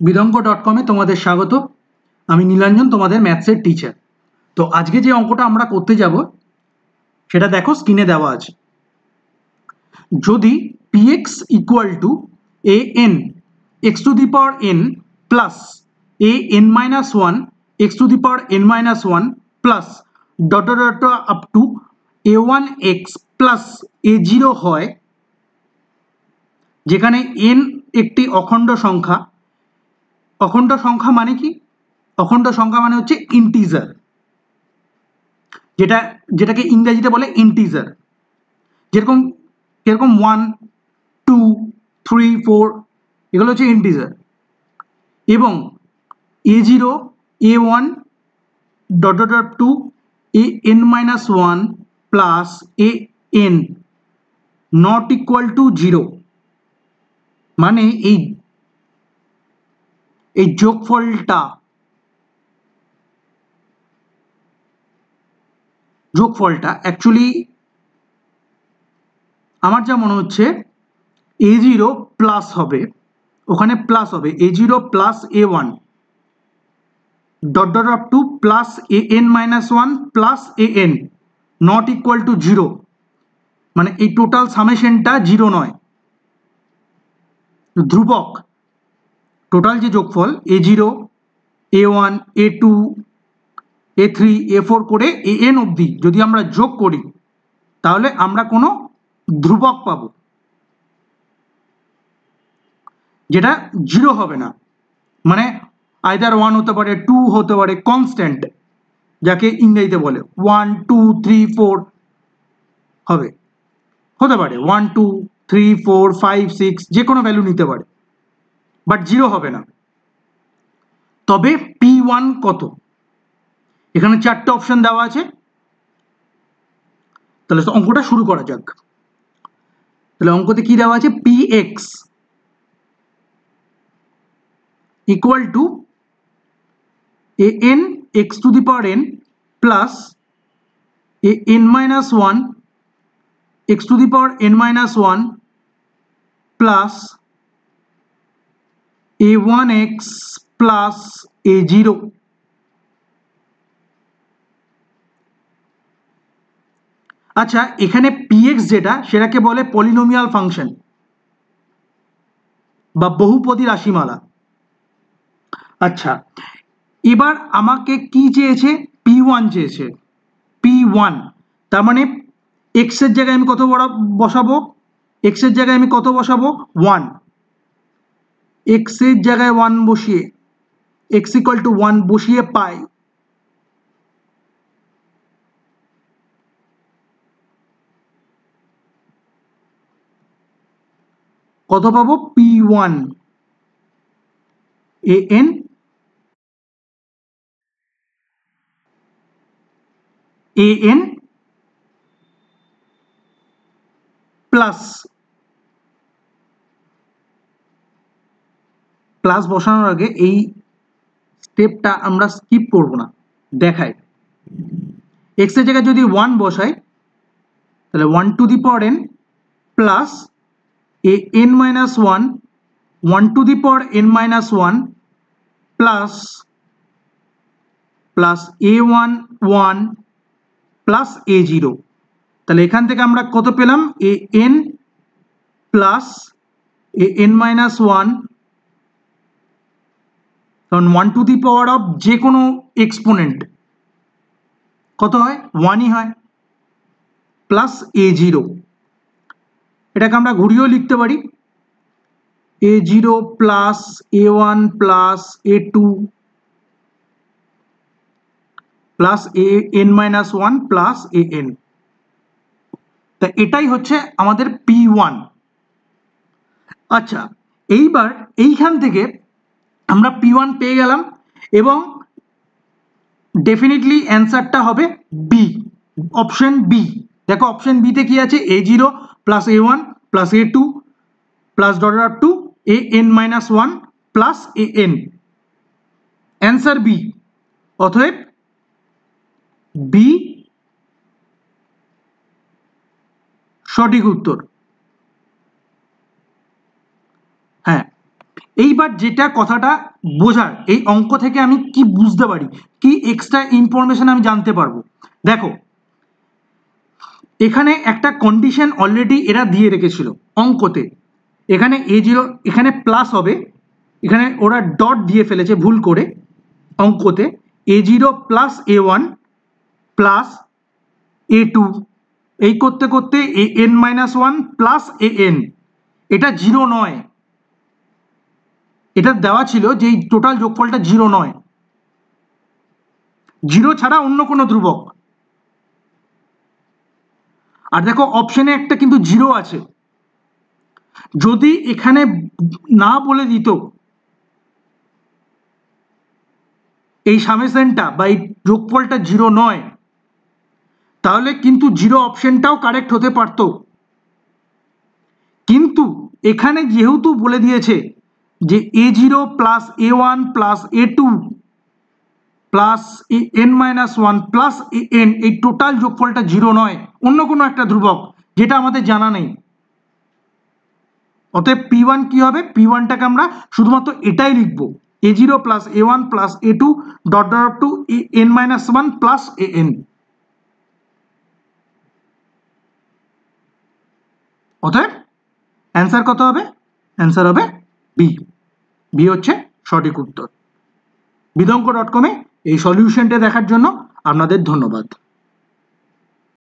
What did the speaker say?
বিদঙ্গ.com তোমাদের স্বাগত। আমি নীলাঞ্জন, তোমাদের ম্যাথসের টিচার। তো আজকে যে অঙ্কটা আমরা করতে যাব সেটা দেখো স্ক্রিনে দেওয়া আছে। যদি px equal to an x to the power n plus an minus one x to the power n minus one plus dot dot dot up to a1x plus a0 হয়, যেখানে n একটি অখণ্ড সংখ্যা। অখণ্ড সংখ্যা মানে কি? অখণ্ড সংখ্যা মানে হচ্ছে ইন্টিজার, যেটাকে ইংরেজিতে বলে ইন্টিজার। যেরকম যেরকম 1, 2, 3, 4 এগুলো হচ্ছে ইন্টিজার। এবং a0, a1 dot dot dot to an minus one plus an not equal to 0, মানে এই যোগফলটা অ্যাকচুয়ালি আমার যা মনে হচ্ছে a0 প্লাস হবে, ওখানে প্লাস হবে a0 plus a1 dot dot of to plus an minus one plus an not equal to 0, মানে এই টোটাল সামেশনটা 0 নয়, ধ্রুবক। টোটাল যে যোগফল a0, a1, a2, a3, a4 করে an অবধি যদি আমরা যোগ করি তাহলে আমরা কোনো ধ্রুবক পাবো, যেটা 0 হবে না। মানে আইদার 1 হতে পারে, 2 হতে পারে, কনস্ট্যান্ট যাকে ইংরেজিতে বলে 1, 2, 3, 4 হতে পারে 1, 2, 3, 4, 5, 6 যে কোনো ভ্যালু নিতে পারে, বাট 0 হবে না। তবে p1 কত? এখানে 4টে অপশন দেওয়া আছে। তাহলে অঙ্কটা শুরু করা যাক। তাহলে অঙ্কতে কি দেওয়া আছে? px equal to an x to the power n plus an minus one x to the power n minus one plus a1x plus a0। আচ্ছা, এখানে px যেটা সেটাকে বলে পলিনোমিয়াল ফাংশন বা বহুপদী রাশিমালা। আচ্ছা, এবার আমাকে কি চেয়েছে? p1 চেয়েছে। p1 তার মানে x এর জায়গায় আমি কত বসাবো? x এর জায়গায় আমি কত বসাবো? 1। x এর জায়গায় 1 বসিয়ে x ইকুয়াল টু 1 বসিয়ে পাই কত পাবো? p1 an প্লাস বসানোর আগে এই স্টেপটা আমরা স্কিপ করব না, দেখাই। x এর জায়গায় যদি 1 বসাই তাহলে 1 to the power n plus an minus one 1 to the power n minus one plus a1 1 plus a0। তাহলে এখান থেকে আমরা কত পেলাম? an plus an minus one, কারণ 1 টু দি পাওয়ার অফ যে কোনো এক্সপোনেন্ট কত হয়? 1ই হয়, প্লাস a0। এটাকে আমরা ঘুরিয়েও লিখতে পারি a0 plus a1 plus a2 plus an minus one plus an। তা এটাই হচ্ছে আমাদের p1। আচ্ছা, এইবার এইখান থেকে আমরা p1 পেয়ে গেলাম এবং ডেফিনেটলি অ্যান্সারটা হবে বি, অপশন বি। দেখো অপশন বিতে কি আছে? a0 plus a1 plus a2 plus dot dot to an minus one plus an, answer B. অতএব বি সঠিক উত্তর। হ্যাঁ, এইবার যেটা কথাটা বোঝার, এই অঙ্ক থেকে আমি কি বুঝতে পারি, কি এক্সট্রা ইনফরমেশন আমি জানতে পারবো। দেখো এখানে একটা কন্ডিশন অলরেডি এরা দিয়ে রেখেছিল অঙ্কতে, এখানে A0 এখানে প্লাস হবে, এখানে ওরা ডট দিয়ে ফেলেছে ভুল করে অঙ্কতে, A0 plus A1 plus A2, এই করতে করতে an-1 প্লাস an, এটা 0 নয়, এটা দেওয়া ছিল যে এই টোটাল যোগফলটা 0 নয়, 0 ছাড়া অন্য কোনো ধ্রুবক। আর দেখো অপশনে একটা কিন্তু 0 আছে, যদি এখানে না বলে দিত এই সামেশনটা বা এই যোগফলটা 0 নয়, তাহলে কিন্তু 0 অপশনটাও কারেক্ট হতে পারত। কিন্তু এখানে যেহেতু বলে দিয়েছে যে A0 plus A1 plus A2 plus an-1 plus an, এই টোটাল যোগফলটা 0 নয়, অন্য কোনো একটা ধ্রুবক যেটা আমাদের জানা নেই। অতএব P1 কি হবে, P1টাকে আমরা শুধুমাত্র এটাই লিখবো, A0 plus A1 plus A2 dot dot to an-1 plus an। অতএব অ্যান্সার কত হবে, অ্যান্সার হবে বি, বি হচ্ছে সঠিক উত্তর। বিদঙ্ক.com-এ এই সলিউশনটা দেখার জন্য আপনাদের ধন্যবাদ।